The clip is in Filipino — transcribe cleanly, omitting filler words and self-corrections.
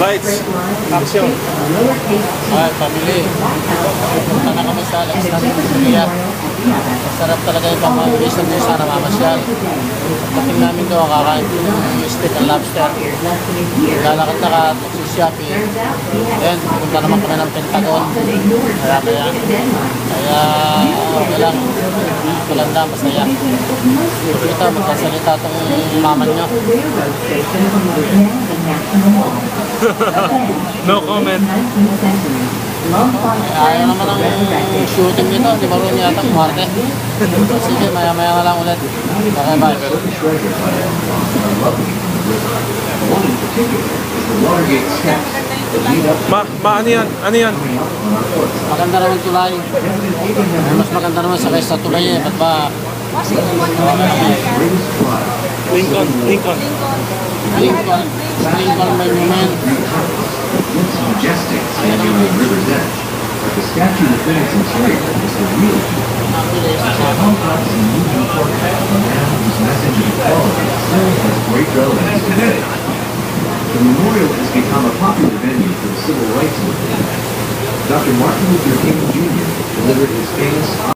Lights, action. Ay, family. Punta na kami sa Alexander Korea. Sarap talaga yung pamabilis na doon sana mamasyal. Pagdating namin doon, kakain yung steak and lobster. Lalakad-lakad, shopping. Then, punta naman kami ng Pentagon. Kaya, okay lang. Maganda, masaya. Ito, magkasalita itong maman nyo. No comment. Ayaw naman ang shooting nito, di ba rin yata kumarte? Sige, maya-maya na lang ulit. Okay, bye. Ano yan? Ano yan? Maganda naman tulay. Mas maganda naman sa kaysa tulay eh. Ba't ba? Lincoln. Lincoln Monument. Looks majestic standing on the river's edge, but the statue that fits interior is the real key. A complex and moving portrait of a man whose message of equality still has great relevance today. The memorial has become a popular venue for the civil rights movement. Dr. Martin Luther King Jr. delivered his famous